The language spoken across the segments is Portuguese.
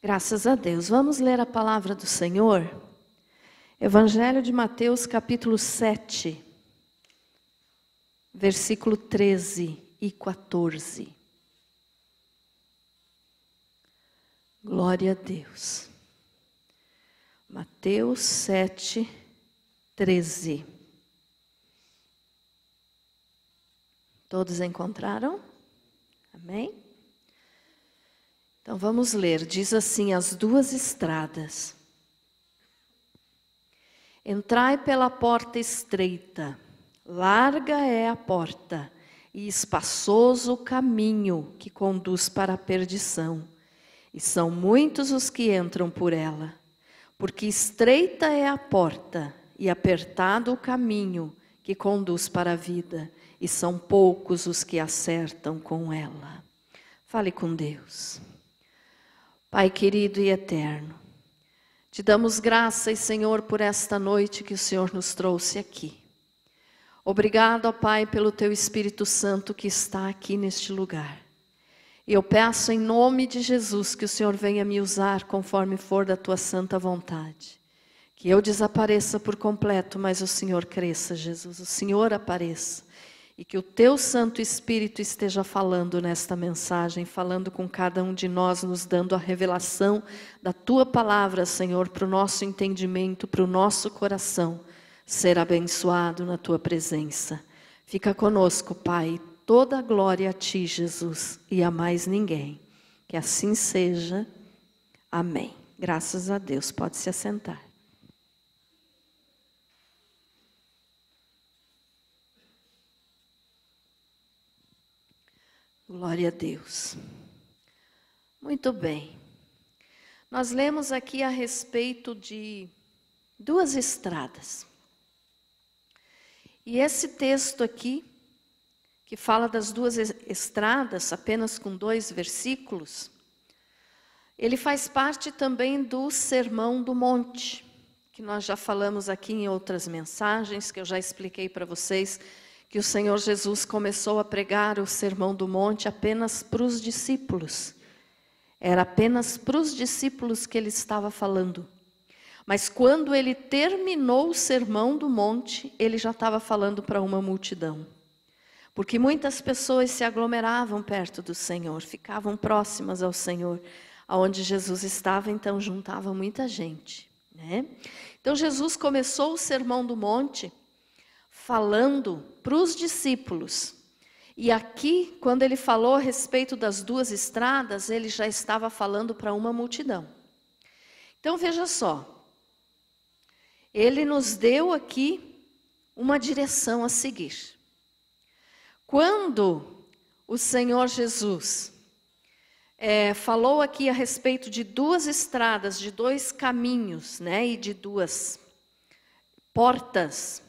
Graças a Deus. Vamos ler a palavra do Senhor? Evangelho de Mateus, capítulo 7, versículo 13 e 14. Glória a Deus. Mateus 7, 13. Todos encontraram? Amém? Então vamos ler. Diz assim: as duas estradas. Entrai pela porta estreita, larga é a porta, e espaçoso o caminho que conduz para a perdição. E são muitos os que entram por ela. Porque estreita é a porta, e apertado o caminho que conduz para a vida, e são poucos os que acertam com ela. Fale com Deus. Pai querido e eterno, te damos graças, Senhor, por esta noite que o Senhor nos trouxe aqui. Obrigado, ó Pai, pelo Teu Espírito Santo que está aqui neste lugar. E eu peço em nome de Jesus que o Senhor venha me usar conforme for da Tua santa vontade. Que eu desapareça por completo, mas o Senhor cresça, Jesus. O Senhor apareça. E que o Teu Santo Espírito esteja falando nesta mensagem, falando com cada um de nós, nos dando a revelação da Tua palavra, Senhor, para o nosso entendimento, para o nosso coração ser abençoado na Tua presença. Fica conosco, Pai, toda a glória a Ti, Jesus, e a mais ninguém. Que assim seja. Amém. Graças a Deus. Pode se assentar. Glória a Deus. Muito bem. Nós lemos aqui a respeito de duas estradas. E esse texto aqui, que fala das duas estradas, apenas com 2 versículos, ele faz parte também do Sermão do Monte, que nós já falamos aqui em outras mensagens, que eu já expliquei para vocês, que o Senhor Jesus começou a pregar o Sermão do Monte apenas para os discípulos. Era apenas para os discípulos que ele estava falando. Mas quando ele terminou o Sermão do Monte, ele já estava falando para uma multidão. Porque muitas pessoas se aglomeravam perto do Senhor, ficavam próximas ao Senhor. Aonde Jesus estava, então, juntava muita gente, né? Então, Jesus começou o Sermão do Monte falando para os discípulos. E aqui, quando ele falou a respeito das duas estradas, ele já estava falando para uma multidão. Então, veja só. Ele nos deu aqui uma direção a seguir. Quando o Senhor Jesus falou aqui a respeito de duas estradas, de 2 caminhos, né, e de 2 portas,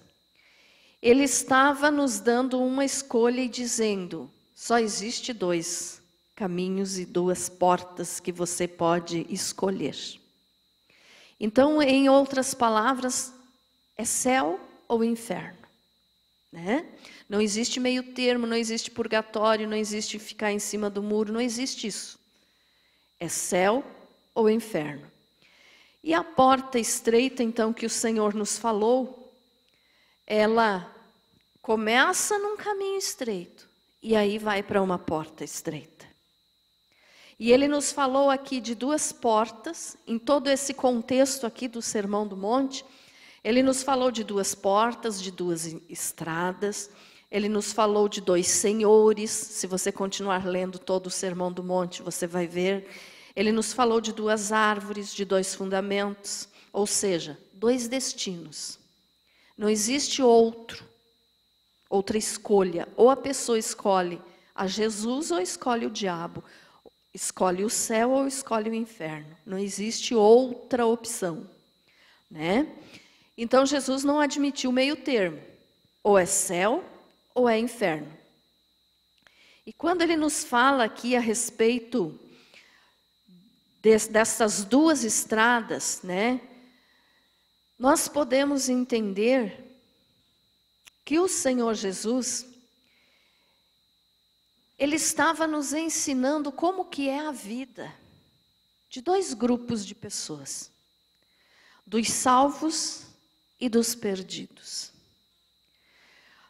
ele estava nos dando uma escolha e dizendo: só existe 2 caminhos e 2 portas que você pode escolher. Então, em outras palavras, é céu ou inferno, né? Não existe meio termo, não existe purgatório, não existe ficar em cima do muro, não existe isso. É céu ou inferno. E a porta estreita, então, que o Senhor nos falou, ela começa num caminho estreito e aí vai para uma porta estreita. E ele nos falou aqui de 2 portas, em todo esse contexto aqui do Sermão do Monte, ele nos falou de 2 portas, de 2 estradas, ele nos falou de 2 senhores. Se você continuar lendo todo o Sermão do Monte, você vai ver. Ele nos falou de 2 árvores, de 2 fundamentos, ou seja, 2 destinos. Não existe outra escolha. Ou a pessoa escolhe a Jesus ou escolhe o diabo. Escolhe o céu ou escolhe o inferno. Não existe outra opção, né? Então Jesus não admitiu meio termo. Ou é céu ou é inferno. E quando ele nos fala aqui a respeito dessas 2 estradas, né? Nós podemos entender que o Senhor Jesus, Ele estava nos ensinando como que é a vida. de dois grupos de pessoas, dos salvos e dos perdidos.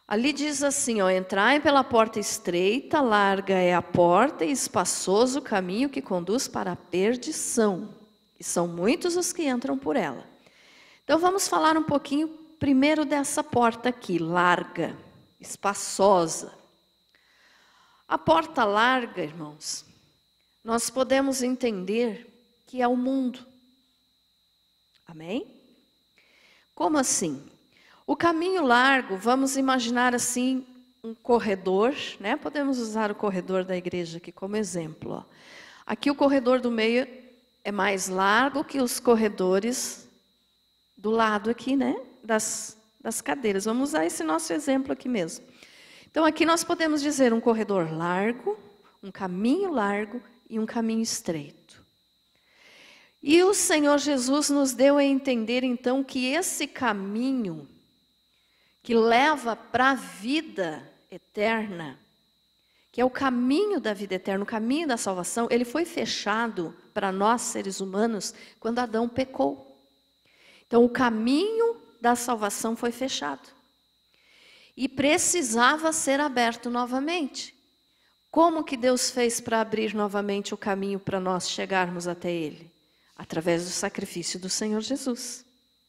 Ali diz assim, ó, entrai pela porta estreita, larga é a porta e espaçoso o caminho que conduz para a perdição. E são muitos os que entram por ela. Então vamos falar um pouquinho primeiro dessa porta aqui, larga, espaçosa. A porta larga, irmãos, nós podemos entender que é o mundo. Amém? Como assim? O caminho largo, vamos imaginar assim, um corredor, né? Podemos usar o corredor da igreja aqui como exemplo. Ó. Aqui o corredor do meio é mais largo que os corredores do lado aqui, né? Das cadeiras. Vamos usar esse nosso exemplo aqui mesmo. Então aqui nós podemos dizer um corredor largo, um caminho largo e um caminho estreito. E o Senhor Jesus nos deu a entender então que esse caminho que leva para a vida eterna, que é o caminho da vida eterna, o caminho da salvação, ele foi fechado para nós seres humanos quando Adão pecou. Então o caminho da salvação foi fechado. E precisava ser aberto novamente. Como que Deus fez para abrir novamente o caminho para nós chegarmos até Ele? Através do sacrifício do Senhor Jesus.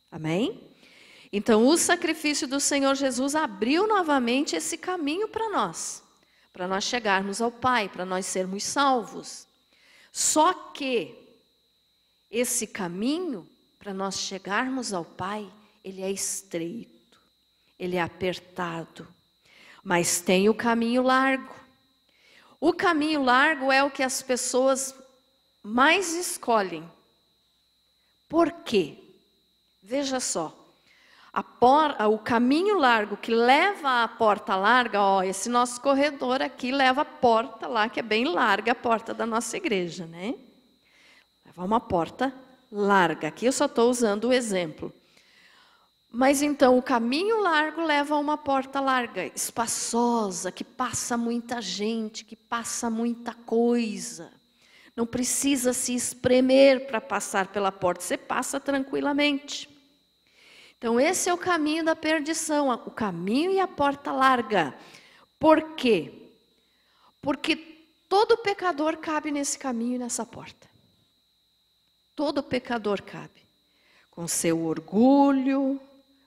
Amém? Então, o sacrifício do Senhor Jesus abriu novamente esse caminho para nós chegarmos ao Pai, para nós sermos salvos. Só que esse caminho, para nós chegarmos ao Pai, ele é estreito, ele é apertado, mas tem o caminho largo. O caminho largo é o que as pessoas mais escolhem. Por quê? Veja só. O caminho largo que leva à porta larga, ó, esse nosso corredor aqui leva a porta lá, que é bem larga, a porta da nossa igreja, né? Leva uma porta larga. Aqui eu só estou usando o exemplo. Mas então o caminho largo leva a uma porta larga, espaçosa, que passa muita gente, que passa muita coisa. Não precisa se espremer para passar pela porta, você passa tranquilamente. Então, esse é o caminho da perdição, o caminho e a porta larga. Por quê? Porque todo pecador cabe nesse caminho e nessa porta. Todo pecador cabe. Com seu orgulho,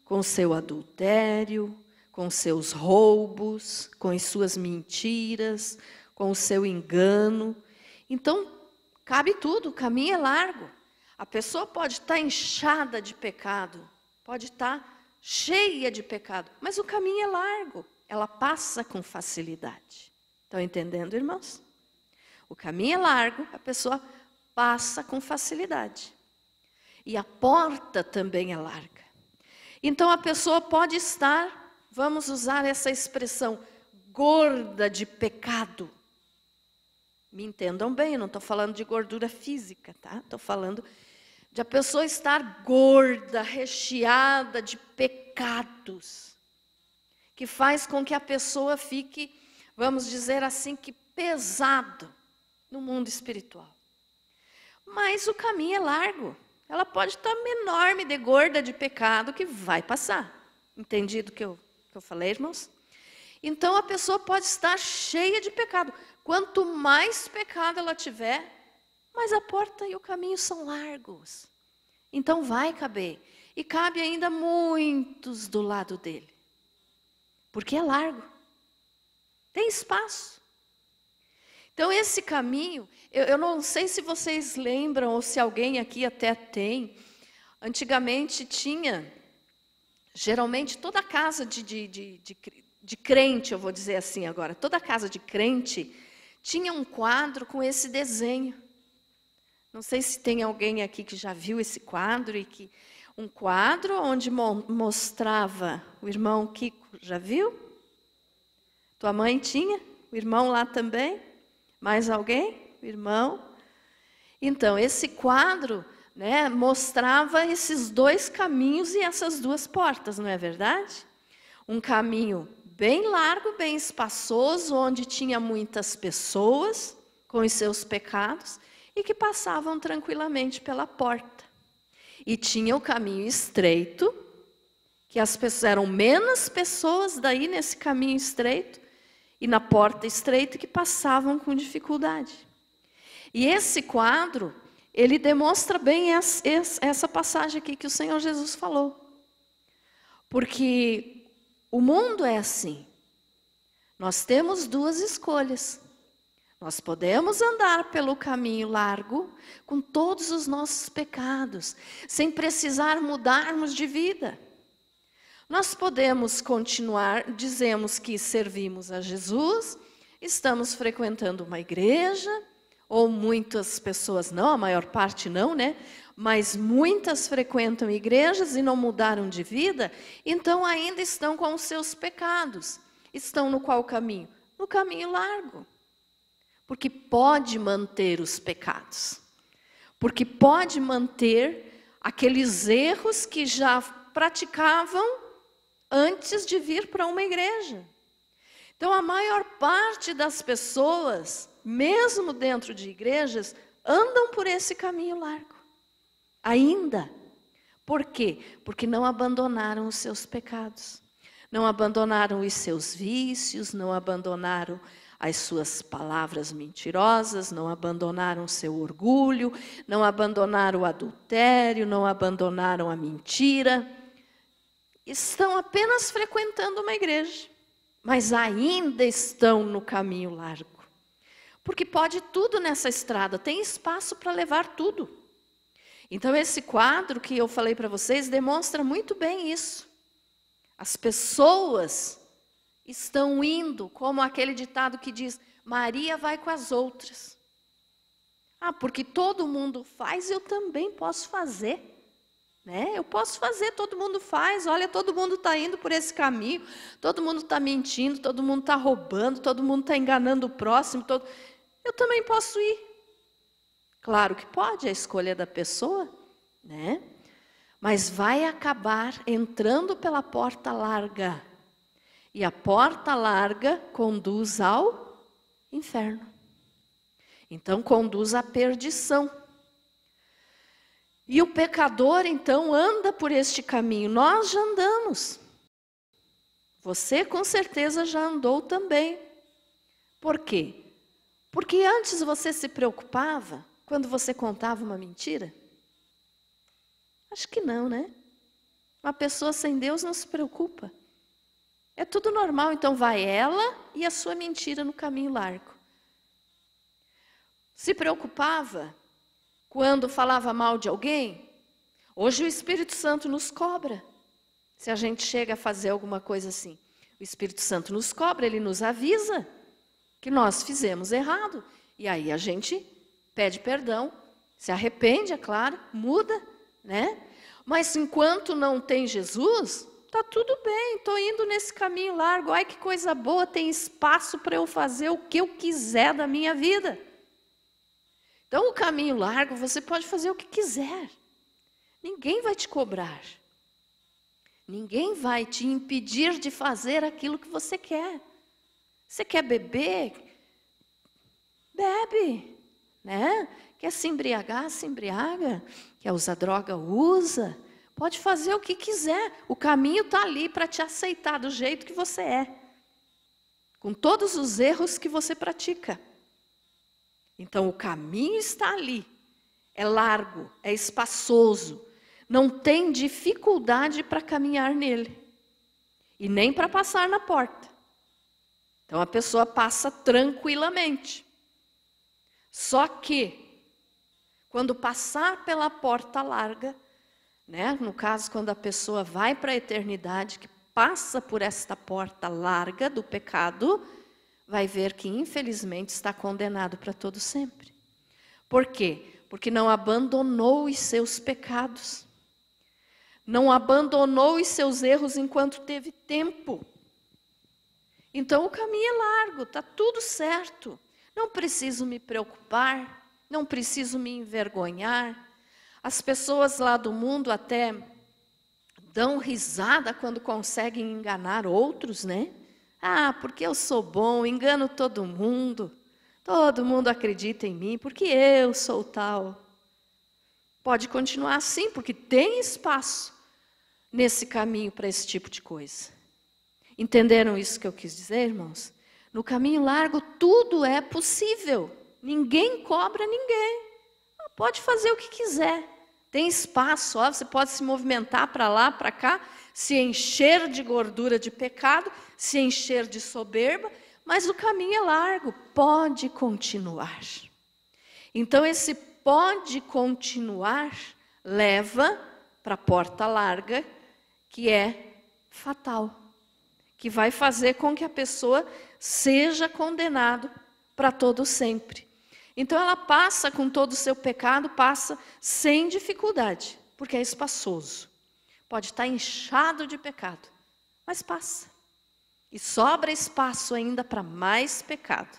com seu adultério, com seus roubos, com as suas mentiras, com o seu engano. Então, cabe tudo, o caminho é largo. A pessoa pode estar inchada de pecado, pode estar cheia de pecado, mas o caminho é largo, ela passa com facilidade. Estão entendendo, irmãos? O caminho é largo, a pessoa passa com facilidade. E a porta também é larga. Então a pessoa pode estar, vamos usar essa expressão, gorda de pecado. Me entendam bem, eu não estou falando de gordura física, tá? Estou falando de a pessoa estar gorda, recheada de pecados, que faz com que a pessoa fique, vamos dizer assim, que pesado no mundo espiritual. Mas o caminho é largo. Ela pode estar enorme de gorda de pecado que vai passar. Entendido o que eu falei, irmãos? Então a pessoa pode estar cheia de pecado. Quanto mais pecado ela tiver, mas a porta e o caminho são largos. Então vai caber. E cabe ainda muitos do lado dele. Porque é largo. Tem espaço. Então esse caminho, eu não sei se vocês lembram, ou se alguém aqui até tem. Antigamente tinha, geralmente toda casa de crente, eu vou dizer assim agora, toda casa de crente tinha um quadro com esse desenho. Não sei se tem alguém aqui que já viu esse quadro, um quadro onde mostrava o irmão Kiko, já viu? Tua mãe tinha? O irmão lá também? Mais alguém? O irmão? Então, esse quadro, né, mostrava esses dois caminhos e essas duas portas, não é verdade? Um caminho bem largo, bem espaçoso, onde tinha muitas pessoas com os seus pecados, e que passavam tranquilamente pela porta. E tinha o caminho estreito, que as pessoas eram menos pessoas daí nesse caminho estreito, e na porta estreita que passavam com dificuldade. E esse quadro, ele demonstra bem essa passagem aqui que o Senhor Jesus falou. Porque o mundo é assim. Nós temos duas escolhas. Nós podemos andar pelo caminho largo, com todos os nossos pecados, sem precisar mudarmos de vida. Nós podemos continuar, dizemos que servimos a Jesus, estamos frequentando uma igreja, ou muitas pessoas não, a maior parte não, né? Mas muitas frequentam igrejas e não mudaram de vida, então ainda estão com os seus pecados. Estão no qual caminho? No caminho largo. Porque pode manter os pecados. Porque pode manter aqueles erros que já praticavam antes de vir para uma igreja. Então, a maior parte das pessoas, mesmo dentro de igrejas, andam por esse caminho largo. Ainda. Por quê? Porque não abandonaram os seus pecados. Não abandonaram os seus vícios, não abandonaram as suas palavras mentirosas, não abandonaram o seu orgulho, não abandonaram o adultério, não abandonaram a mentira. Estão apenas frequentando uma igreja, mas ainda estão no caminho largo. Porque pode tudo nessa estrada, tem espaço para levar tudo. Então esse quadro que eu falei para vocês demonstra muito bem isso. As pessoas estão indo, como aquele ditado que diz, Maria vai com as outras. Ah, porque todo mundo faz, eu também posso fazer. Né? Eu posso fazer, todo mundo faz. Olha, todo mundo está indo por esse caminho, todo mundo está mentindo, todo mundo está roubando, todo mundo está enganando o próximo. Eu também posso ir. Claro que pode, é a escolha da pessoa, né? Mas vai acabar entrando pela porta larga. E a porta larga conduz ao inferno. Então, conduz à perdição. E o pecador, então, anda por este caminho. Nós já andamos. Você, com certeza, já andou também. Por quê? Porque antes você se preocupava quando você contava uma mentira? Acho que não, né? Uma pessoa sem Deus não se preocupa. É tudo normal, então vai ela e a sua mentira no caminho largo. Se preocupava quando falava mal de alguém? Hoje o Espírito Santo nos cobra. Se a gente chega a fazer alguma coisa assim, o Espírito Santo nos cobra, ele nos avisa que nós fizemos errado. E aí a gente pede perdão, se arrepende, é claro, muda, né? Mas enquanto não tem Jesus, está tudo bem, estou indo nesse caminho largo. Ai, que coisa boa, tem espaço para eu fazer o que eu quiser da minha vida. Então, o caminho largo, você pode fazer o que quiser. Ninguém vai te cobrar. Ninguém vai te impedir de fazer aquilo que você quer. Você quer beber? Bebe, né? Quer se embriagar? Se embriaga. Quer usar droga? Usa. Pode fazer o que quiser. O caminho está ali para te aceitar do jeito que você é. Com todos os erros que você pratica. Então, o caminho está ali. É largo, é espaçoso. Não tem dificuldade para caminhar nele. E nem para passar na porta. Então, a pessoa passa tranquilamente. Só que, quando passar pela porta larga, né, no caso, quando a pessoa vai para a eternidade, que passa por esta porta larga do pecado, vai ver que, infelizmente, está condenado para todo sempre. Por quê? Porque não abandonou os seus pecados. Não abandonou os seus erros enquanto teve tempo. Então, o caminho é largo, está tudo certo. Não preciso me preocupar, não preciso me envergonhar. As pessoas lá do mundo até dão risada quando conseguem enganar outros, né? Ah, porque eu sou bom, engano todo mundo. Todo mundo acredita em mim porque eu sou tal. Pode continuar assim, porque tem espaço nesse caminho para esse tipo de coisa. Entenderam isso que eu quis dizer, irmãos? No caminho largo tudo é possível. Ninguém cobra ninguém. Pode fazer o que quiser. Tem espaço, ó, você pode se movimentar para lá, para cá, se encher de gordura de pecado, se encher de soberba, mas o caminho é largo, pode continuar. Então esse pode continuar leva para a porta larga, que é fatal, que vai fazer com que a pessoa seja condenado para todo sempre. Então ela passa com todo o seu pecado, passa sem dificuldade, porque é espaçoso. Pode estar inchado de pecado, mas passa. E sobra espaço ainda para mais pecado.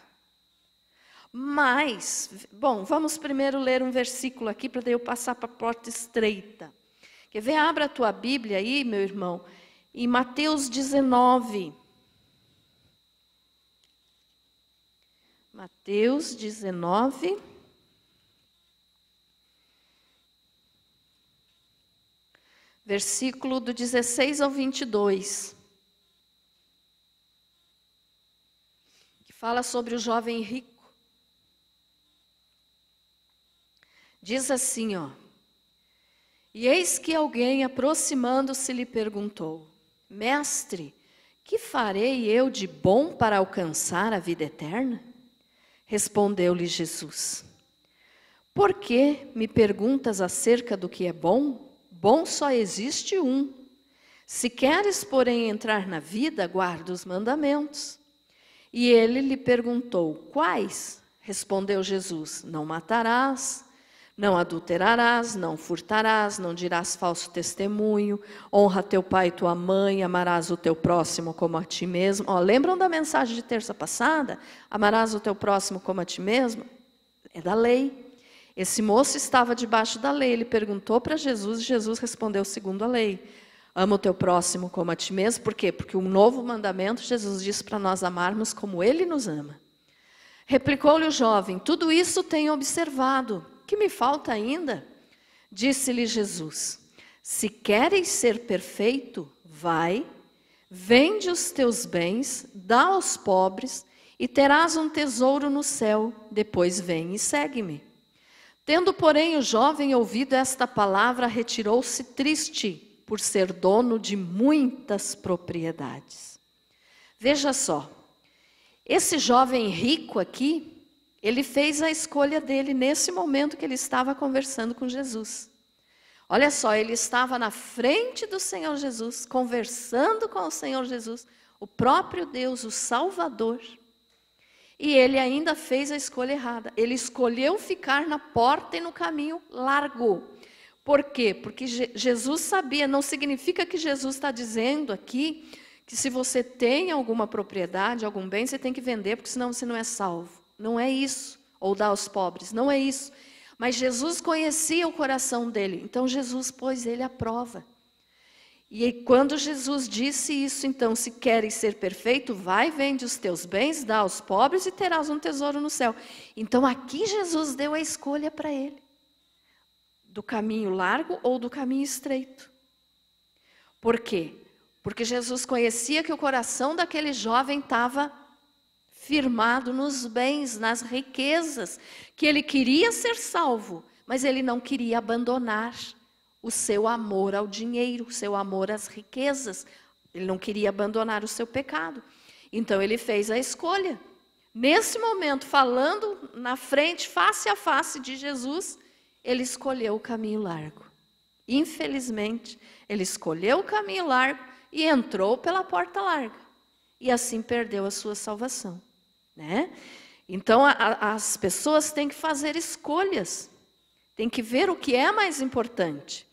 Mas, bom, vamos primeiro ler um versículo aqui, para daí eu passar para a porta estreita. Quer ver? Abra a tua Bíblia aí, meu irmão, em Mateus 19. Mateus 19. Versículo do 16 ao 22. Que fala sobre o jovem rico. Diz assim, ó. E eis que alguém, aproximando-se, lhe perguntou: Mestre, que farei eu de bom para alcançar a vida eterna? Respondeu-lhe Jesus: Por que me perguntas acerca do que é bom? Bom só existe um. Se queres, porém, entrar na vida, guarda os mandamentos. E ele lhe perguntou: Quais? Respondeu Jesus: Não matarás, não adulterarás, não furtarás, não dirás falso testemunho, honra teu pai e tua mãe, amarás o teu próximo como a ti mesmo. Ó, lembram da mensagem de terça passada? Amarás o teu próximo como a ti mesmo? É da lei. Esse moço estava debaixo da lei, ele perguntou para Jesus e Jesus respondeu segundo a lei. Ama o teu próximo como a ti mesmo, por quê? Porque um novo mandamento, Jesus disse para nós amarmos como ele nos ama. Replicou-lhe o jovem: Tudo isso tenho observado. Que me falta ainda? Disse-lhe Jesus: Se queres ser perfeito, vai, vende os teus bens, dá aos pobres e terás um tesouro no céu. Depois vem e segue-me. Tendo, porém, o jovem ouvido esta palavra, retirou-se triste, por ser dono de muitas propriedades. Veja só, esse jovem rico aqui, ele fez a escolha dele nesse momento que ele estava conversando com Jesus. Olha só, ele estava na frente do Senhor Jesus, conversando com o Senhor Jesus, o próprio Deus, o Salvador. E ele ainda fez a escolha errada. Ele escolheu ficar na porta e no caminho largo. Por quê? Porque Jesus sabia, não significa que Jesus está dizendo aqui que se você tem alguma propriedade, algum bem, você tem que vender, porque senão você não é salvo. Não é isso. Ou dar aos pobres, não é isso. Mas Jesus conhecia o coração dele, então Jesus pôs ele à prova. E quando Jesus disse isso, então, se queres ser perfeito, vai, vende os teus bens, dá aos pobres e terás um tesouro no céu. Então aqui Jesus deu a escolha para ele. Do caminho largo ou do caminho estreito. Por quê? Porque Jesus conhecia que o coração daquele jovem estava firmado nos bens, nas riquezas, que ele queria ser salvo, mas ele não queria abandonar o seu amor ao dinheiro, o seu amor às riquezas. Ele não queria abandonar o seu pecado. Então ele fez a escolha. Nesse momento, falando na frente, face a face de Jesus, ele escolheu o caminho largo. Infelizmente, ele escolheu o caminho largo e entrou pela porta larga. E assim perdeu a sua salvação, né? Então, as pessoas têm que fazer escolhas. Tem que ver o que é mais importante.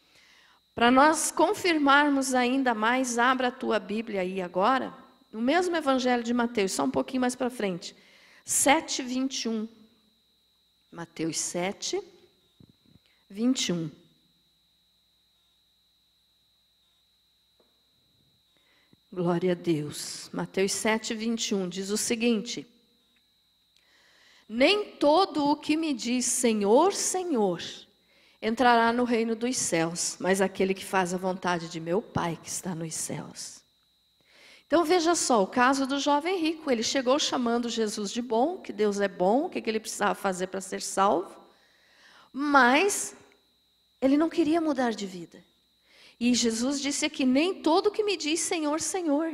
Para nós confirmarmos ainda mais, abra a tua Bíblia aí agora, no mesmo Evangelho de Mateus, só um pouquinho mais para frente. 7:21. Mateus 7:21. Glória a Deus. Mateus 7:21 diz o seguinte: nem todo o que me diz Senhor, Senhor, entrará no reino dos céus, mas aquele que faz a vontade de meu Pai que está nos céus. Então veja só, o caso do jovem rico, ele chegou chamando Jesus de bom, que Deus é bom, o que ele precisava fazer para ser salvo, mas ele não queria mudar de vida. E Jesus disse aqui, nem todo que me diz Senhor, Senhor.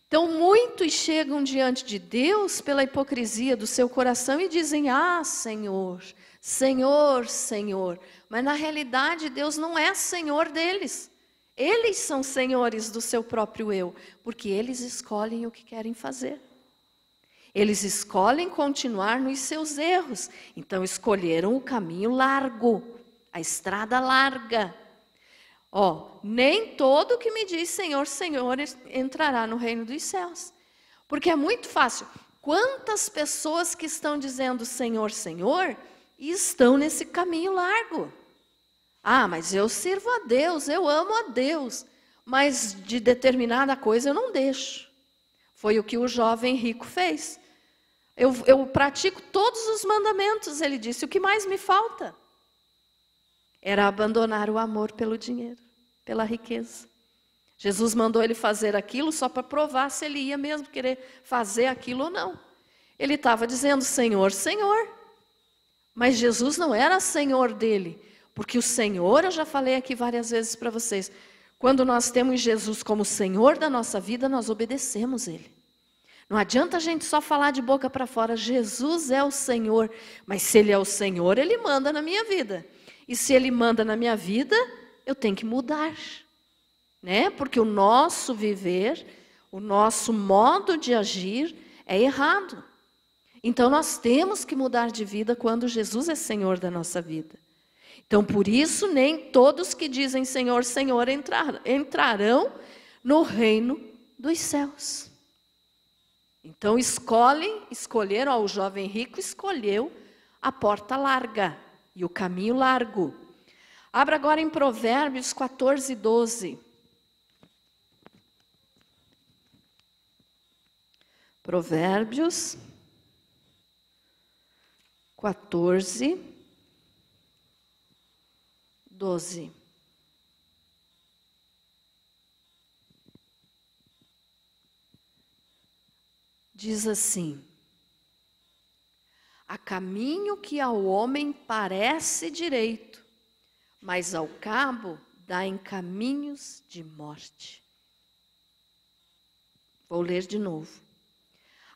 Então muitos chegam diante de Deus pela hipocrisia do seu coração e dizem, ah, Senhor, Senhor, Senhor. Mas na realidade Deus não é Senhor deles. Eles são senhores do seu próprio eu, porque eles escolhem o que querem fazer. Eles escolhem continuar nos seus erros. Então escolheram o caminho largo, a estrada larga. Nem todo que me diz Senhor, Senhor entrará no reino dos céus. Porque é muito fácil. Quantas pessoas que estão dizendo Senhor, Senhor, e estão nesse caminho largo? Ah, mas eu sirvo a Deus, eu amo a Deus, mas de determinada coisa eu não deixo. Foi o que o jovem rico fez. Eu pratico todos os mandamentos, ele disse, o que mais me falta? Era abandonar o amor pelo dinheiro, pela riqueza. Jesus mandou ele fazer aquilo só para provar se ele ia mesmo querer fazer aquilo ou não. Ele estava dizendo, Senhor, Senhor. Mas Jesus não era Senhor dele. Porque o Senhor, eu já falei aqui várias vezes para vocês, quando nós temos Jesus como Senhor da nossa vida, nós obedecemos Ele. Não adianta a gente só falar de boca para fora, Jesus é o Senhor, mas se Ele é o Senhor, Ele manda na minha vida. E se Ele manda na minha vida, eu tenho que mudar. Né? Porque o nosso viver, o nosso modo de agir é errado. Então nós temos que mudar de vida quando Jesus é Senhor da nossa vida. Então, por isso, nem todos que dizem Senhor, Senhor entrarão no reino dos céus. Então, escolheram, o jovem rico escolheu a porta larga e o caminho largo. Abra agora em Provérbios 14, 12. Provérbios 14, 12. Diz assim: há caminho que ao homem parece direito, mas ao cabo dá em caminhos de morte. Vou ler de novo.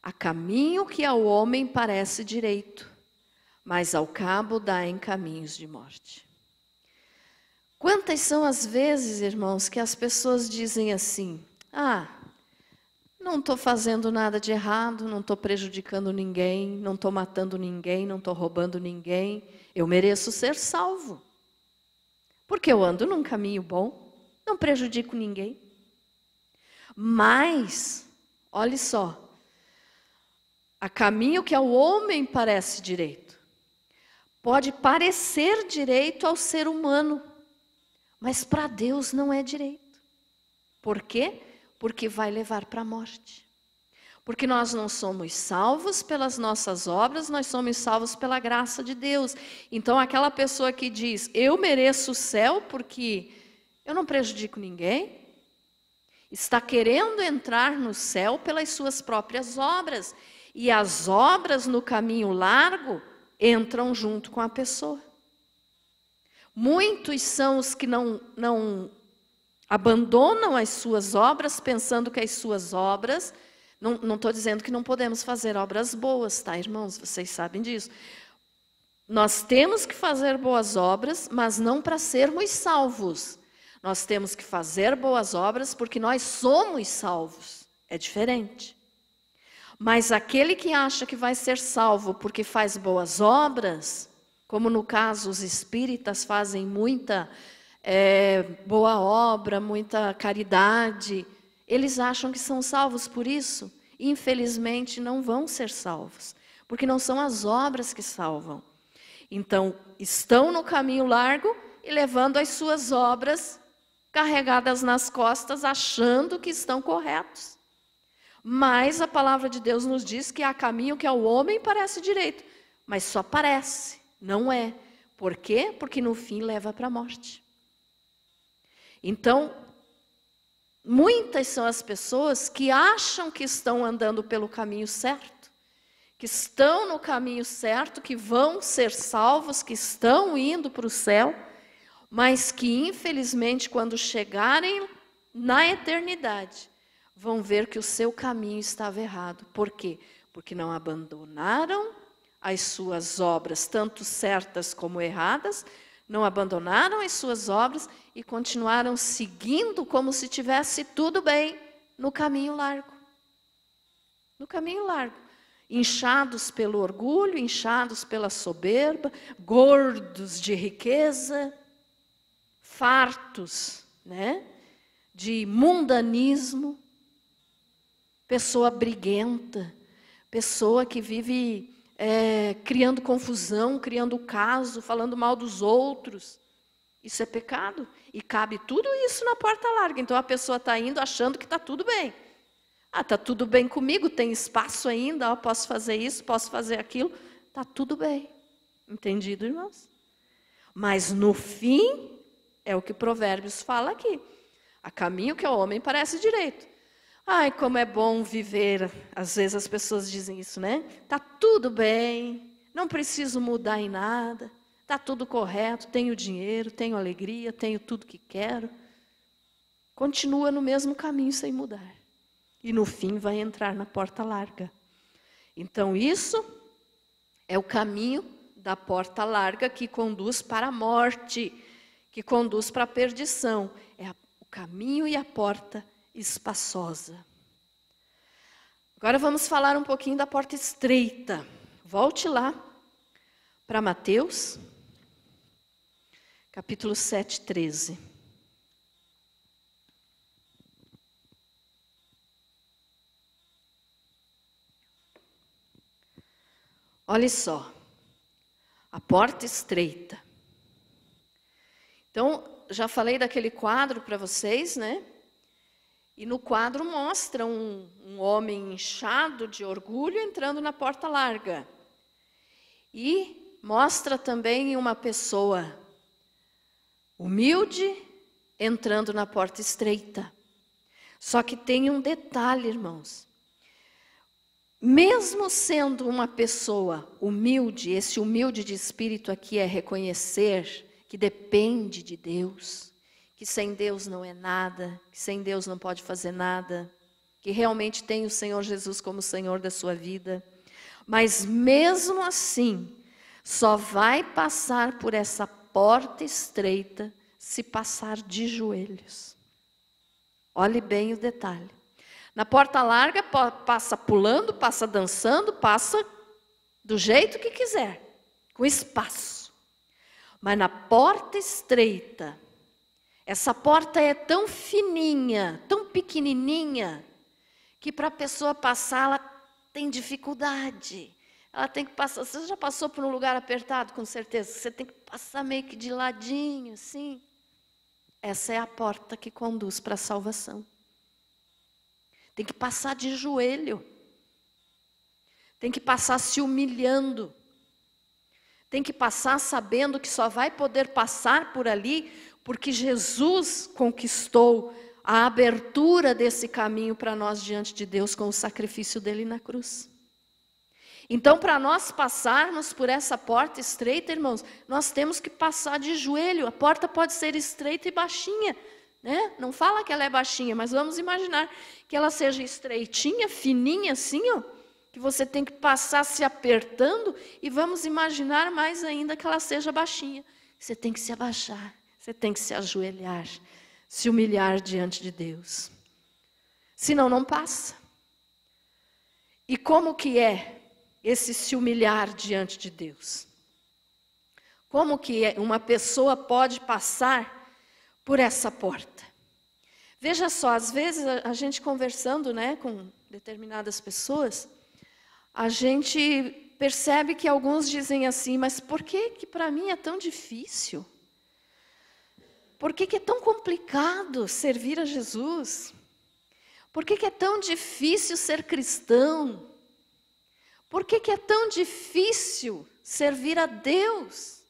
Há caminho que ao homem parece direito, mas ao cabo dá em caminhos de morte. Quantas são as vezes, irmãos, que as pessoas dizem assim: não estou fazendo nada de errado, não estou prejudicando ninguém, não estou matando ninguém, não estou roubando ninguém, eu mereço ser salvo. Porque eu ando num caminho bom, não prejudico ninguém. Mas, olhe só, há caminho que ao homem parece direito. Pode parecer direito ao ser humano, mas para Deus não é direito. Por quê? Porque vai levar para a morte. Porque nós não somos salvos pelas nossas obras, nós somos salvos pela graça de Deus. Então aquela pessoa que diz, eu mereço o céu porque eu não prejudico ninguém, está querendo entrar no céu pelas suas próprias obras. E as obras no caminho largo entram junto com a pessoa. Muitos são os que não abandonam as suas obras, pensando que as suas obras... Não estou dizendo que não podemos fazer obras boas, tá, irmãos? Vocês sabem disso. Nós temos que fazer boas obras, mas não para sermos salvos. Nós temos que fazer boas obras porque nós somos salvos. É diferente. Mas aquele que acha que vai ser salvo porque faz boas obras, como no caso os espíritas fazem muita boa obra, muita caridade, eles acham que são salvos por isso. Infelizmente não vão ser salvos, porque não são as obras que salvam. Então, estão no caminho largo e levando as suas obras carregadas nas costas, achando que estão corretos. Mas a palavra de Deus nos diz que há caminho que ao homem parece direito, Mas só parece, não é. Por quê? Porque no fim leva para a morte. Então, muitas são as pessoas que acham que estão andando pelo caminho certo, que estão no caminho certo, que vão ser salvos, que estão indo para o céu, mas que, infelizmente, quando chegarem na eternidade, vão ver que o seu caminho estava errado. Por quê? Porque não abandonaram as suas obras, tanto certas como erradas, não abandonaram as suas obras e continuaram seguindo como se tivesse tudo bem no caminho largo. No caminho largo. Inchados pelo orgulho, inchados pela soberba, gordos de riqueza, fartos, né, de mundanismo, pessoa briguenta, pessoa que vive criando confusão, criando caso, falando mal dos outros. Isso é pecado. E cabe tudo isso na porta larga. Então a pessoa está indo achando que está tudo bem. Ah, está tudo bem comigo, tem espaço ainda, posso fazer isso, posso fazer aquilo. Está tudo bem. Entendido, irmãos? Mas no fim, é o que Provérbios fala aqui. A caminho que ao homem parece direito. Ai, como é bom viver. Às vezes as pessoas dizem isso, né? Está tudo bem, não preciso mudar em nada, está tudo correto, tenho dinheiro, tenho alegria, tenho tudo que quero. Continua no mesmo caminho sem mudar. E no fim vai entrar na porta larga. Então isso é o caminho da porta larga que conduz para a morte, que conduz para a perdição. É o caminho e a porta espaçosa. Agora vamos falar um pouquinho da porta estreita. Volte lá para Mateus, capítulo 7, 13. Olha só, a porta estreita. Então, já falei daquele quadro para vocês, né? E no quadro mostra um homem inchado de orgulho entrando na porta larga. E mostra também uma pessoa humilde entrando na porta estreita. Só que tem um detalhe, irmãos. Mesmo sendo uma pessoa humilde, esse humilde de espírito aqui é reconhecer que depende de Deus, que sem Deus não é nada, que sem Deus não pode fazer nada, que realmente tem o Senhor Jesus como Senhor da sua vida. Mas mesmo assim, só vai passar por essa porta estreita se passar de joelhos. Olhe bem o detalhe. Na porta larga, passa pulando, passa dançando, passa do jeito que quiser, com espaço. Mas na porta estreita, essa porta é tão fininha, tão pequenininha, que para a pessoa passar, ela tem dificuldade. Ela tem que passar. Você já passou por um lugar apertado, com certeza? Você tem que passar meio que de ladinho, assim. Essa é a porta que conduz para a salvação. Tem que passar de joelho. Tem que passar se humilhando. Tem que passar sabendo que só vai poder passar por ali porque Jesus conquistou a abertura desse caminho para nós diante de Deus com o sacrifício dele na cruz. Então, para nós passarmos por essa porta estreita, irmãos, nós temos que passar de joelho. A porta pode ser estreita e baixinha, né? Não fala que ela é baixinha, mas vamos imaginar que ela seja estreitinha, fininha assim, ó, que você tem que passar se apertando, e vamos imaginar mais ainda que ela seja baixinha. Você tem que se abaixar, você tem que se ajoelhar, se humilhar diante de Deus. Senão não passa. E como que é esse se humilhar diante de Deus? Como que uma pessoa pode passar por essa porta? Veja só, às vezes a gente conversando, né, com determinadas pessoas, a gente percebe que alguns dizem assim, mas por que para mim é tão difícil? Por que é tão complicado servir a Jesus? Por que é tão difícil ser cristão? Por que é tão difícil servir a Deus.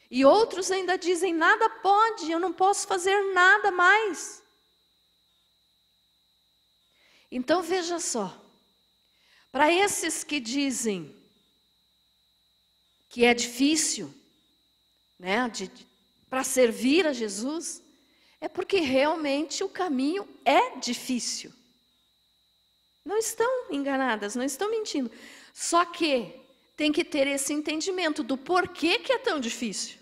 E outros ainda dizem, nada pode, eu não posso fazer nada mais. Então veja só, para esses que dizem que é difícil, né, para servir a Jesus, é porque realmente o caminho é difícil. Não estão enganadas, não estão mentindo. Só que tem que ter esse entendimento do porquê que é tão difícil.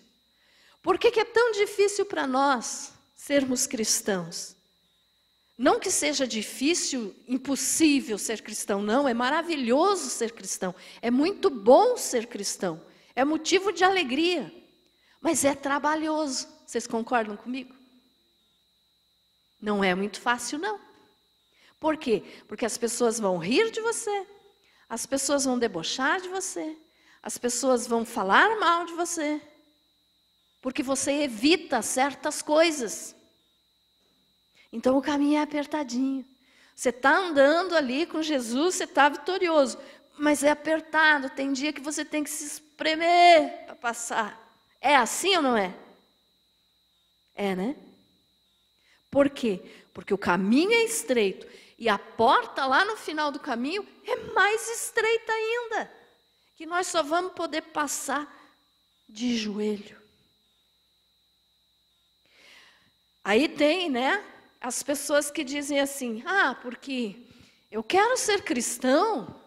Por que é tão difícil para nós sermos cristãos? Não que seja difícil, impossível ser cristão, não. É maravilhoso ser cristão. É muito bom ser cristão. É motivo de alegria. Mas é trabalhoso. Vocês concordam comigo? Não é muito fácil, não. Por quê? Porque as pessoas vão rir de você. As pessoas vão debochar de você. As pessoas vão falar mal de você. Porque você evita certas coisas. Então o caminho é apertadinho. Você está andando ali com Jesus, você está vitorioso. Mas é apertado, tem dia que você tem que se espremer para passar. É assim ou não é? É, né? Por quê? Porque o caminho é estreito. E a porta lá no final do caminho é mais estreita ainda. Que nós só vamos poder passar de joelho. Aí tem, né, as pessoas que dizem assim, porque eu quero ser cristão,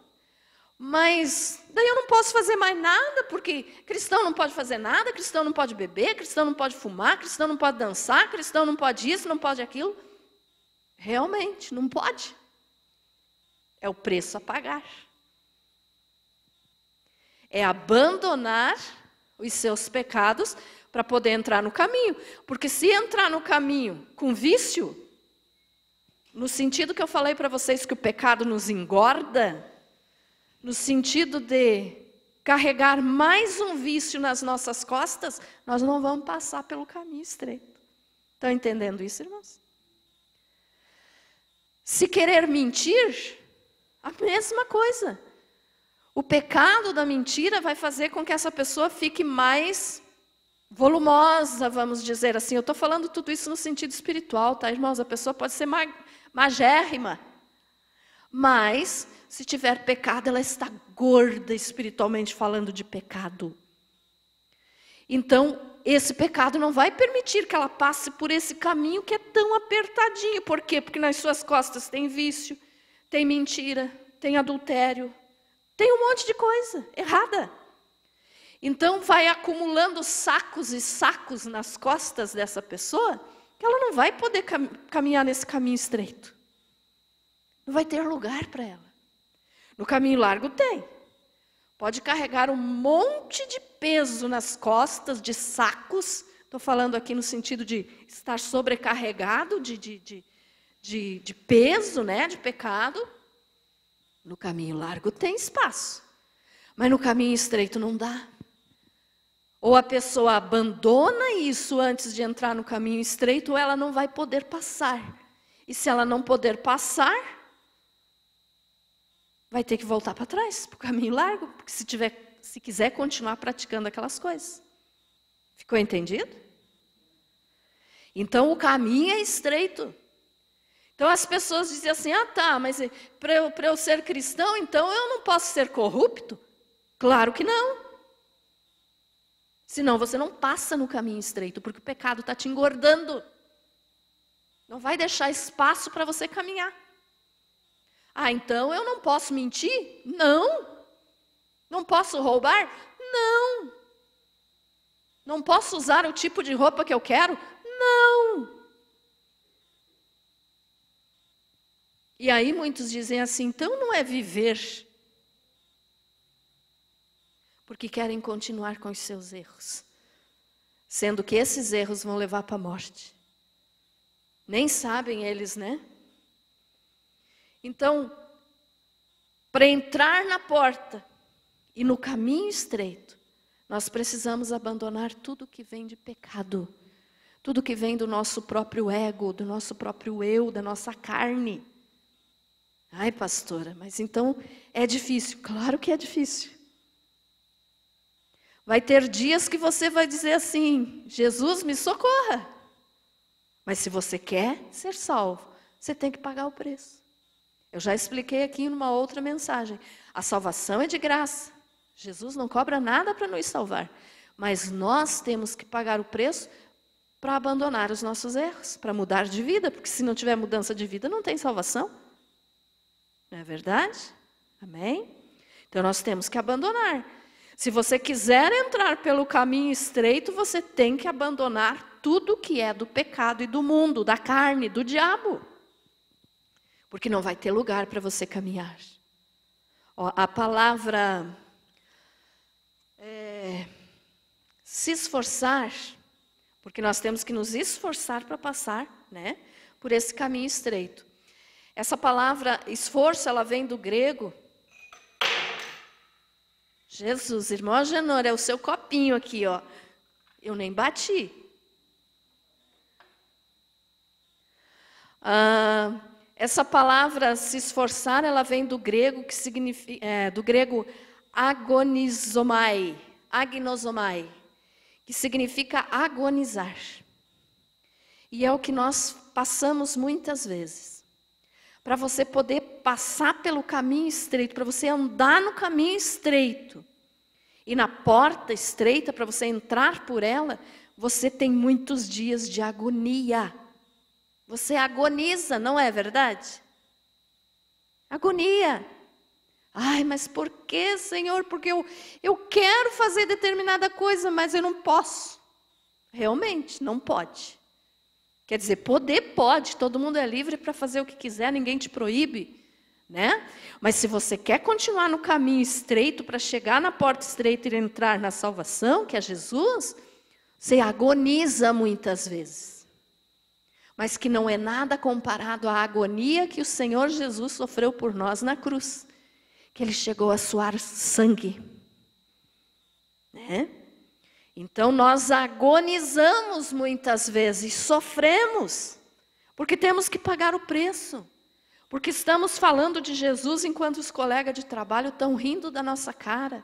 mas daí eu não posso fazer mais nada, porque cristão não pode fazer nada, cristão não pode beber, cristão não pode fumar, cristão não pode dançar, cristão não pode isso, não pode aquilo. Realmente, não pode. É o preço a pagar. É abandonar os seus pecados para poder entrar no caminho. Porque se entrar no caminho com vício, no sentido que eu falei para vocês que o pecado nos engorda, no sentido de carregar mais um vício nas nossas costas, nós não vamos passar pelo caminho estreito. Estão entendendo isso, irmãos? Se querer mentir, a mesma coisa. O pecado da mentira vai fazer com que essa pessoa fique mais volumosa, vamos dizer assim. Eu estou falando tudo isso no sentido espiritual, tá, irmãos? A pessoa pode ser magérrima, mas se tiver pecado, ela está gorda espiritualmente falando de pecado. Então, esse pecado não vai permitir que ela passe por esse caminho que é tão apertadinho. Por quê? Porque nas suas costas tem vício, tem mentira, tem adultério, tem um monte de coisa errada. Então, vai acumulando sacos e sacos nas costas dessa pessoa, que ela não vai poder caminhar nesse caminho estreito. Não vai ter lugar para ela. No caminho largo tem. Pode carregar um monte de peso nas costas, de sacos. Estou falando aqui no sentido de estar sobrecarregado de peso, né, de pecado. No caminho largo tem espaço. Mas no caminho estreito não dá. Ou a pessoa abandona isso antes de entrar no caminho estreito, ou ela não vai poder passar. E se ela não poder passar, vai ter que voltar para trás, para o caminho largo, porque se quiser continuar praticando aquelas coisas. Ficou entendido? Então o caminho é estreito. Então as pessoas dizem assim, mas para eu ser cristão, então eu não posso ser corrupto? Claro que não. Senão você não passa no caminho estreito, porque o pecado está te engordando. Não vai deixar espaço para você caminhar. Então eu não posso mentir? Não. Não posso roubar? Não. Não posso usar o tipo de roupa que eu quero? Não. E aí muitos dizem assim, então não é viver, porque querem continuar com os seus erros, sendo que esses erros vão levar para a morte. Nem sabem eles, né? Então, para entrar na porta e no caminho estreito, nós precisamos abandonar tudo que vem de pecado, tudo que vem do nosso próprio ego, do nosso próprio eu, da nossa carne. Ai, pastora, mas então é difícil. Claro que é difícil. Vai ter dias que você vai dizer assim: Jesus, me socorra. Mas se você quer ser salvo, você tem que pagar o preço. Eu já expliquei aqui numa outra mensagem. A salvação é de graça. Jesus não cobra nada para nos salvar. Mas nós temos que pagar o preço para abandonar os nossos erros, para mudar de vida, porque se não tiver mudança de vida, não tem salvação. Não é verdade? Amém? Então nós temos que abandonar. Se você quiser entrar pelo caminho estreito, você tem que abandonar tudo que é do pecado e do mundo, da carne, do diabo. Porque não vai ter lugar para você caminhar. Ó, a palavra se esforçar, porque nós temos que nos esforçar para passar, né, por esse caminho estreito. Essa palavra esforço, ela vem do grego. Jesus, irmão Agenor, é o seu copinho aqui, ó. Eu nem bati. Essa palavra se esforçar, ela vem do grego, que significa, do grego agonizo-mai, que significa agonizar. E é o que nós passamos muitas vezes. Para você poder passar pelo caminho estreito, para você andar no caminho estreito, e na porta estreita, para você entrar por ela, você tem muitos dias de agonia. Você agoniza, não é verdade? Agonia. Ai, mas por que, Senhor? Porque eu quero fazer determinada coisa, mas eu não posso. Realmente, não pode. Quer dizer, poder pode, todo mundo é livre para fazer o que quiser, ninguém te proíbe, né? Mas se você quer continuar no caminho estreito para chegar na porta estreita e entrar na salvação, que é Jesus, você agoniza muitas vezes. Mas que não é nada comparado à agonia que o Senhor Jesus sofreu por nós na cruz. Que Ele chegou a suar sangue, né? Então nós agonizamos muitas vezes, sofremos, porque temos que pagar o preço. Porque estamos falando de Jesus enquanto os colegas de trabalho estão rindo da nossa cara.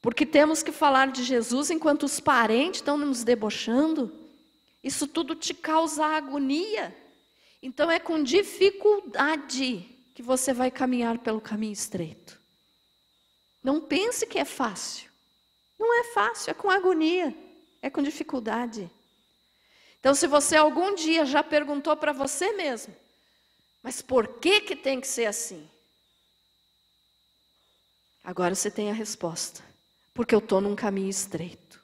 Porque temos que falar de Jesus enquanto os parentes estão nos debochando. Isso tudo te causa agonia. Então é com dificuldade que você vai caminhar pelo caminho estreito. Não pense que é fácil. Não é fácil, é com agonia, é com dificuldade. Então, se você algum dia já perguntou para você mesmo, mas por que tem que ser assim? Agora você tem a resposta. Porque eu estou num caminho estreito.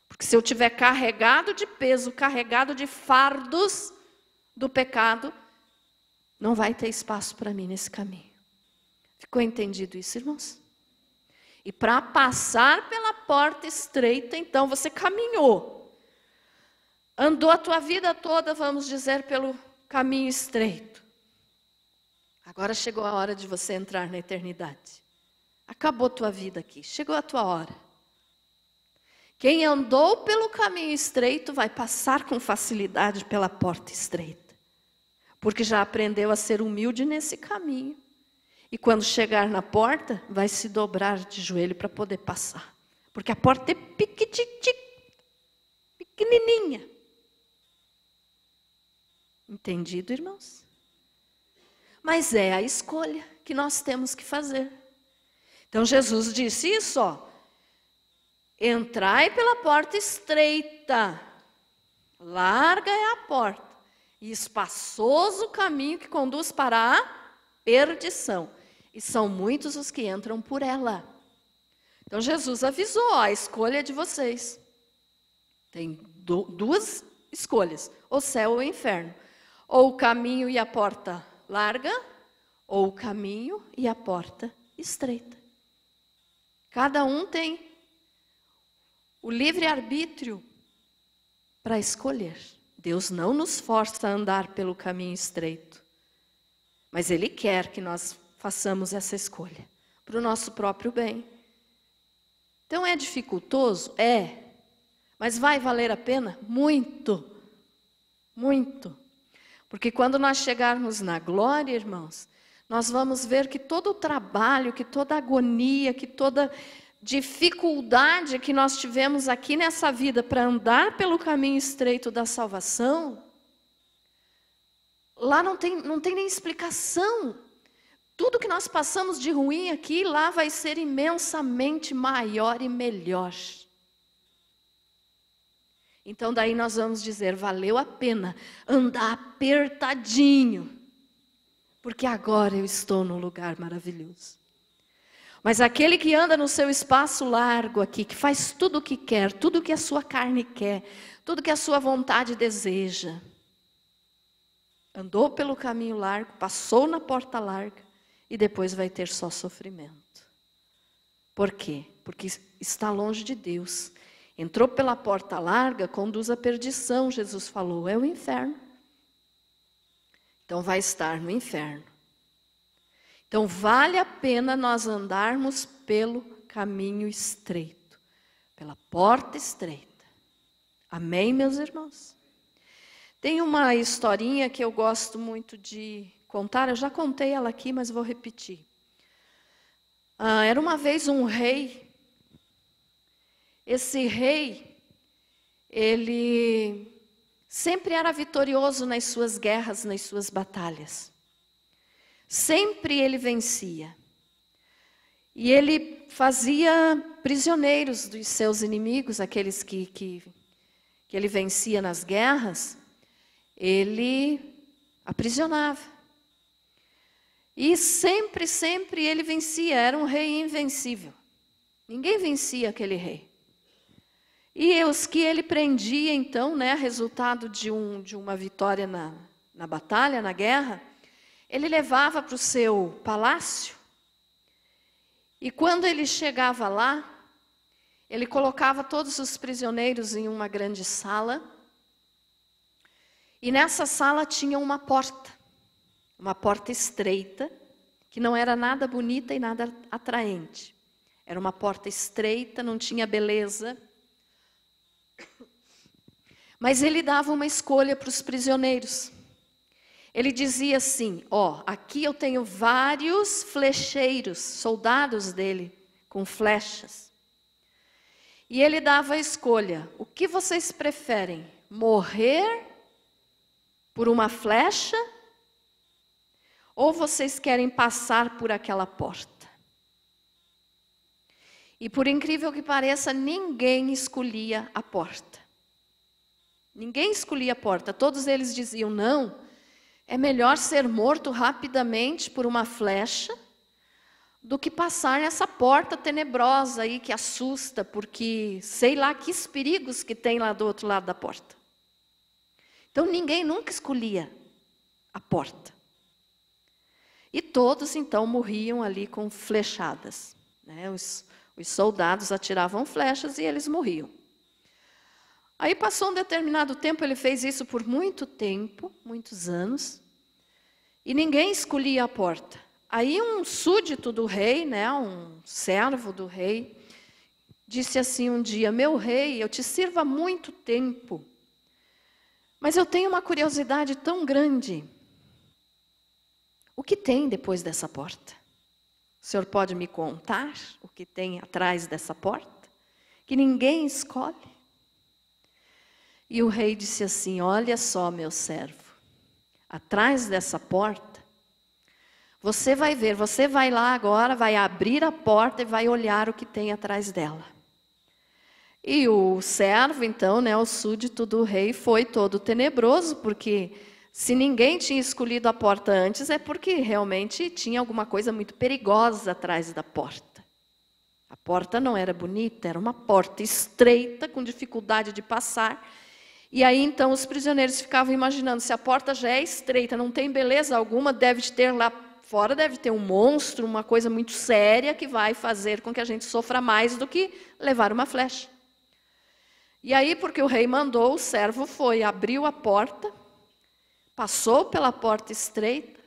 Porque se eu tiver carregado de peso, carregado de fardos do pecado, não vai ter espaço para mim nesse caminho. Ficou entendido isso, irmãos? E para passar pela porta estreita, então, você caminhou. Andou a tua vida toda, vamos dizer, pelo caminho estreito. Agora chegou a hora de você entrar na eternidade. Acabou a tua vida aqui, chegou a tua hora. Quem andou pelo caminho estreito vai passar com facilidade pela porta estreita. Porque já aprendeu a ser humilde nesse caminho. E quando chegar na porta, vai se dobrar de joelho para poder passar. Porque a porta é pequenininha. Entendido, irmãos? Mas é a escolha que nós temos que fazer. Então Jesus disse isso, ó. Entrai pela porta estreita. Larga é a porta. E espaçoso o caminho que conduz para a perdição. E são muitos os que entram por ela. Então Jesus avisou, ó, a escolha é de vocês. Tem duas escolhas, o céu ou o inferno. Ou o caminho e a porta larga, ou o caminho e a porta estreita. Cada um tem o livre-arbítrio para escolher. Deus não nos força a andar pelo caminho estreito. Mas Ele quer que nós façamos essa escolha, para o nosso próprio bem. Então é dificultoso? É. Mas vai valer a pena? Muito. Muito. Porque quando nós chegarmos na glória, irmãos, nós vamos ver que todo o trabalho, que toda a agonia, que toda dificuldade que nós tivemos aqui nessa vida para andar pelo caminho estreito da salvação, lá não tem nem explicação. Tudo que nós passamos de ruim aqui, lá vai ser imensamente maior e melhor. Então daí nós vamos dizer, valeu a pena andar apertadinho, porque agora eu estou num lugar maravilhoso. Mas aquele que anda no seu espaço largo aqui, que faz tudo o que quer, tudo o que a sua carne quer, tudo que a sua vontade deseja, andou pelo caminho largo, passou na porta larga, e depois vai ter só sofrimento. Por quê? Porque está longe de Deus. Entrou pela porta larga, conduz à perdição, Jesus falou, é o inferno. Então vai estar no inferno. Então vale a pena nós andarmos pelo caminho estreito, pela porta estreita. Amém, meus irmãos? Tem uma historinha que eu gosto muito de contar, eu já contei ela aqui, mas vou repetir. Era uma vez um rei. Esse rei, ele sempre era vitorioso nas suas guerras, nas suas batalhas. Sempre ele vencia. E ele fazia prisioneiros dos seus inimigos, aqueles que ele vencia nas guerras, ele aprisionava. E sempre ele vencia, era um rei invencível. Ninguém vencia aquele rei. E os que ele prendia, então, resultado de uma vitória na batalha, na guerra, ele levava para o seu palácio. E quando ele chegava lá, ele colocava todos os prisioneiros em uma grande sala. E nessa sala tinha uma porta estreita, que não era nada bonita e nada atraente. Era uma porta estreita, não tinha beleza. Mas ele dava uma escolha para os prisioneiros. Ele dizia assim, aqui eu tenho vários flecheiros, soldados dele, com flechas. E ele dava a escolha, o que vocês preferem? Morrer por uma flecha? Ou vocês querem passar por aquela porta? E por incrível que pareça, ninguém escolhia a porta. Ninguém escolhia a porta. Todos eles diziam, não, é melhor ser morto rapidamente por uma flecha do que passar nessa porta tenebrosa aí que assusta, porque sei lá que perigos que tem lá do outro lado da porta. Então ninguém nunca escolhia a porta. E todos, então, morriam ali com flechadas. Os soldados atiravam flechas e eles morriam. Aí passou um determinado tempo, ele fez isso por muito tempo, muitos anos, e ninguém escolhia a porta. Aí um súdito do rei, um servo do rei, disse assim um dia, meu rei, eu te sirvo há muito tempo, mas eu tenho uma curiosidade tão grande. O que tem depois dessa porta? O senhor pode me contar o que tem atrás dessa porta? Que ninguém escolhe? E o rei disse assim, olha só, meu servo, atrás dessa porta, você vai ver, você vai lá agora, vai abrir a porta e vai olhar o que tem atrás dela. E o servo, então, o súdito do rei, foi todo tenebroso, porque se ninguém tinha escolhido a porta antes, é porque realmente tinha alguma coisa muito perigosa atrás da porta. A porta não era bonita, era uma porta estreita, com dificuldade de passar. E aí, então, os prisioneiros ficavam imaginando, se a porta já é estreita, não tem beleza alguma, deve ter lá fora, deve ter um monstro, uma coisa muito séria que vai fazer com que a gente sofra mais do que levar uma flecha. E aí, porque o rei mandou, o servo foi, abriu a porta, passou pela porta estreita,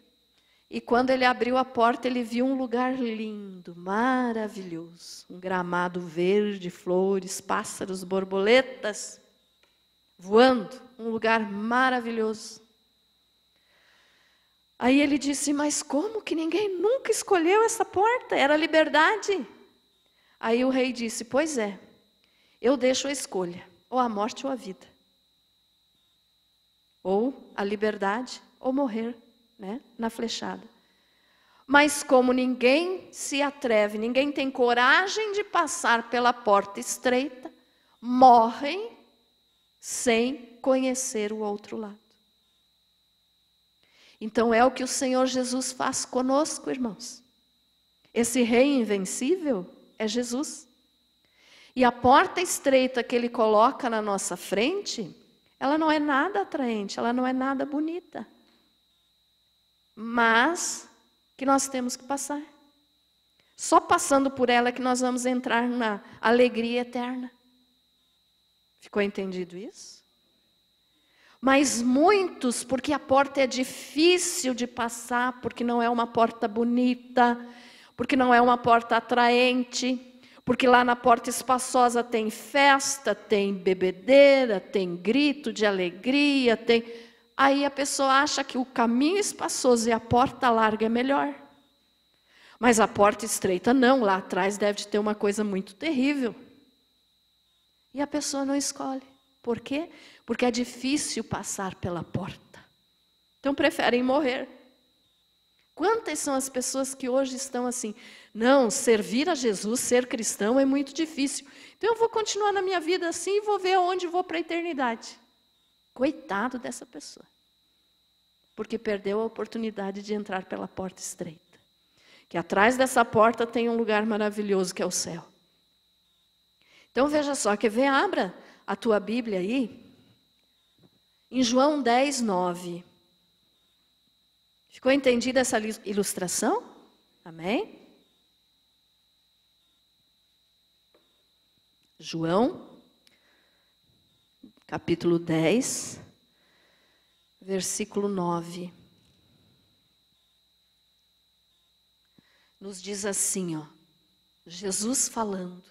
e quando ele abriu a porta, ele viu um lugar lindo, maravilhoso, um gramado verde, flores, pássaros, borboletas, voando, um lugar maravilhoso. Aí ele disse, mas como que ninguém nunca escolheu essa porta? Era liberdade. Aí o rei disse, pois é, eu deixo a escolha, ou a morte ou a vida. Ou a liberdade, ou morrer, né, na flechada. Mas como ninguém se atreve, ninguém tem coragem de passar pela porta estreita, morrem sem conhecer o outro lado. Então é o que o Senhor Jesus faz conosco, irmãos. Esse rei invencível é Jesus. E a porta estreita que Ele coloca na nossa frente, ela não é nada atraente, ela não é nada bonita. Mas que nós temos que passar. Só passando por ela é que nós vamos entrar na alegria eterna. Ficou entendido isso? Mas muitos, porque a porta é difícil de passar, porque não é uma porta bonita, porque não é uma porta atraente, porque lá na porta espaçosa tem festa, tem bebedeira, tem grito de alegria, tem... Aí a pessoa acha que o caminho espaçoso e a porta larga é melhor. Mas a porta estreita não, lá atrás deve ter uma coisa muito terrível. E a pessoa não escolhe. Por quê? Porque é difícil passar pela porta. Então preferem morrer. Quantas são as pessoas que hoje estão assim, não, servir a Jesus, ser cristão é muito difícil. Então eu vou continuar na minha vida assim e vou ver aonde vou para a eternidade. Coitado dessa pessoa. Porque perdeu a oportunidade de entrar pela porta estreita. Que atrás dessa porta tem um lugar maravilhoso que é o céu. Então veja só, quer ver? Abra a tua Bíblia aí. Em João 10, 9. Ficou entendida essa ilustração? Amém? João, capítulo 10, versículo 9. Nos diz assim, ó, Jesus falando.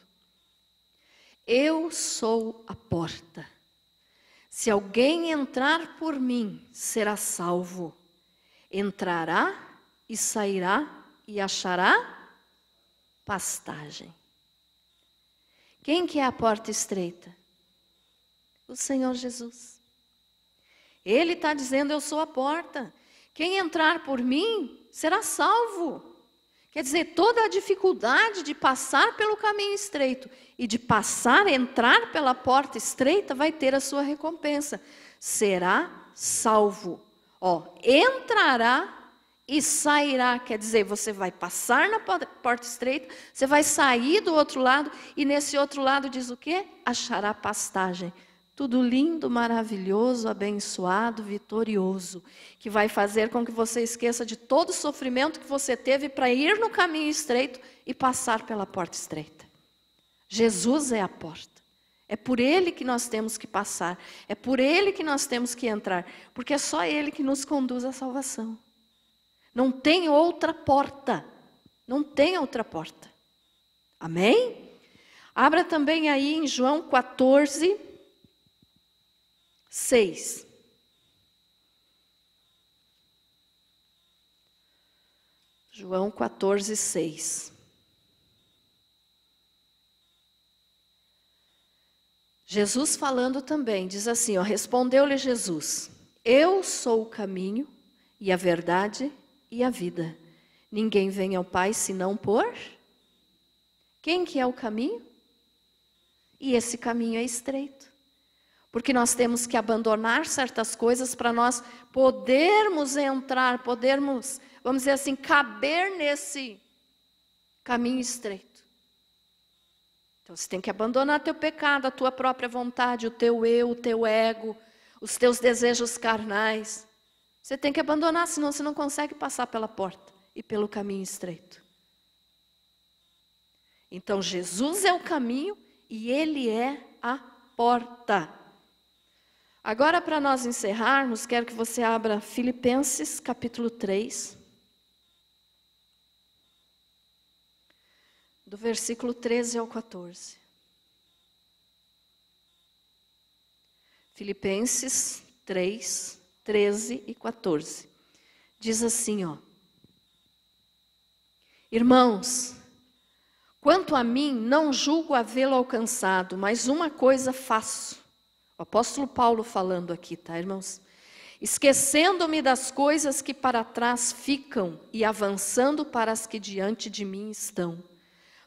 Eu sou a porta. Se alguém entrar por mim, será salvo. Entrará e sairá e achará pastagem. Quem que é a porta estreita? O Senhor Jesus. Ele está dizendo, eu sou a porta. Quem entrar por mim, será salvo. Quer dizer, toda a dificuldade de passar pelo caminho estreito e de entrar pela porta estreita, vai ter a sua recompensa. Será salvo. Ó, entrará e sairá. Quer dizer, você vai passar na porta estreita, você vai sair do outro lado, e nesse outro lado diz o quê? Achará pastagem. Tudo lindo, maravilhoso, abençoado, vitorioso, que vai fazer com que você esqueça de todo o sofrimento que você teve para ir no caminho estreito e passar pela porta estreita. Jesus é a porta. É por Ele que nós temos que passar. É por Ele que nós temos que entrar. Porque é só Ele que nos conduz à salvação. Não tem outra porta. Não tem outra porta. Amém? Abra também aí em João 14, 6. João 14, 6. Jesus falando também, diz assim, ó, respondeu-lhe Jesus, eu sou o caminho e a verdade e a vida. Ninguém vem ao Pai senão por... Quem que é o caminho? E esse caminho é estreito. Porque nós temos que abandonar certas coisas para nós podermos entrar, podermos, vamos dizer assim, caber nesse caminho estreito. Então você tem que abandonar teu pecado, a tua própria vontade, o teu eu, o teu ego, os teus desejos carnais. Você tem que abandonar, senão você não consegue passar pela porta e pelo caminho estreito. Então Jesus é o caminho e Ele é a porta. Agora, para nós encerrarmos, quero que você abra Filipenses, capítulo 3, do versículo 13 ao 14. Filipenses 3, 13 e 14. Diz assim, ó. Irmãos, Quanto a mim, não julgo havê-lo alcançado, mas uma coisa faço. O apóstolo Paulo falando aqui, tá, irmãos? Esquecendo-me das coisas que para trás ficam e avançando para as que diante de mim estão.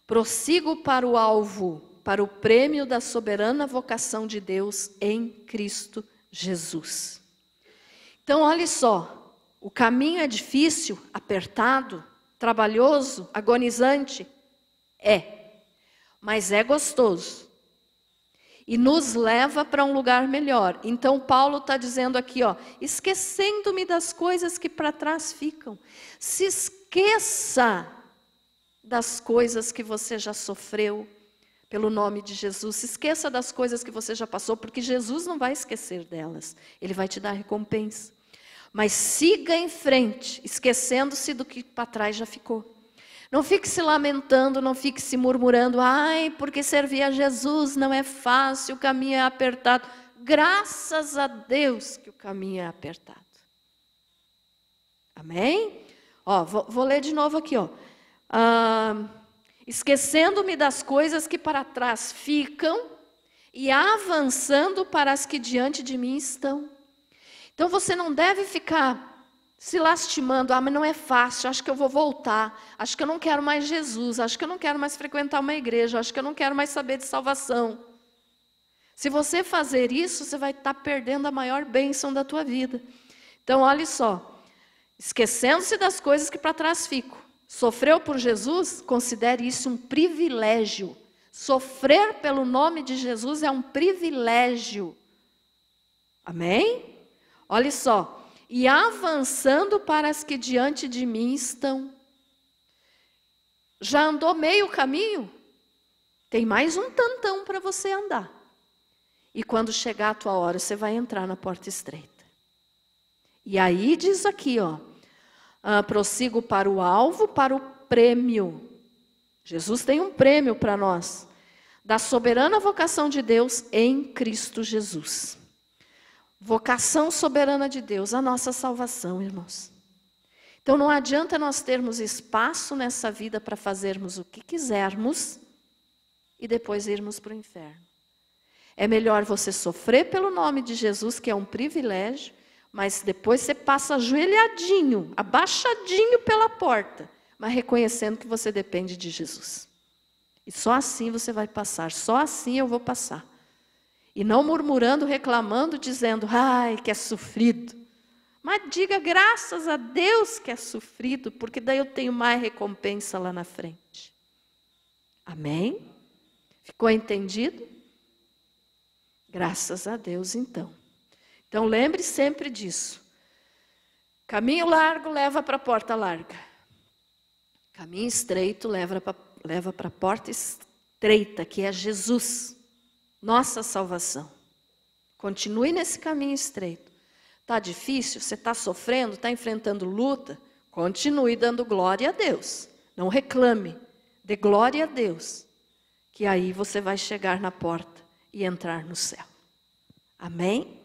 Prossigo para o alvo, para o prêmio da soberana vocação de Deus em Cristo Jesus. Então, olha só, o caminho é difícil, apertado, trabalhoso, agonizante? Mas é gostoso. E nos leva para um lugar melhor. Então Paulo está dizendo aqui, esquecendo-me das coisas que para trás ficam. Se esqueça das coisas que você já sofreu pelo nome de Jesus. Se esqueça das coisas que você já passou, porque Jesus não vai esquecer delas. Ele vai te dar recompensa. Mas siga em frente, esquecendo-se do que para trás já ficou. Não fique se lamentando, não fique se murmurando. Ai, porque servir a Jesus não é fácil, o caminho é apertado. Graças a Deus que o caminho é apertado. Amém? Vou ler de novo aqui. Esquecendo-me das coisas que para trás ficam e avançando para as que diante de mim estão. Então você não deve ficar se lastimando, mas não é fácil, acho que eu vou voltar, acho que eu não quero mais Jesus, acho que eu não quero mais frequentar uma igreja, acho que eu não quero mais saber de salvação. Se você fazer isso, você vai estar perdendo a maior bênção da tua vida. Então, olha só, esquecendo-se das coisas que para trás ficam. Sofreu por Jesus? Considere isso um privilégio. Sofrer pelo nome de Jesus é um privilégio. Amém? Olha só. E avançando para as que diante de mim estão. Já andou meio caminho? Tem mais um tantão para você andar. E quando chegar a tua hora, você vai entrar na porta estreita. E aí diz aqui, prossigo para o alvo, para o prêmio. Jesus tem um prêmio para nós. Da soberana vocação de Deus em Cristo Jesus. Vocação soberana de Deus, a nossa salvação, irmãos. Então não adianta nós termos espaço nessa vida para fazermos o que quisermos e depois irmos para o inferno. É melhor você sofrer pelo nome de Jesus, que é um privilégio, mas depois você passa ajoelhadinho, abaixadinho pela porta, mas reconhecendo que você depende de Jesus. E só assim você vai passar, só assim eu vou passar. E não murmurando, reclamando, dizendo, ai, que é sofrido. Mas diga graças a Deus que é sofrido, porque daí eu tenho mais recompensa lá na frente. Amém? Ficou entendido? Graças a Deus, então. Então, lembre sempre disso. Caminho largo leva para a porta larga. Caminho estreito leva para a porta estreita, que é Jesus. Nossa salvação. Continue nesse caminho estreito. Está difícil? Você está sofrendo? Está enfrentando luta? Continue dando glória a Deus. Não reclame. Dê glória a Deus. Que aí você vai chegar na porta e entrar no céu. Amém?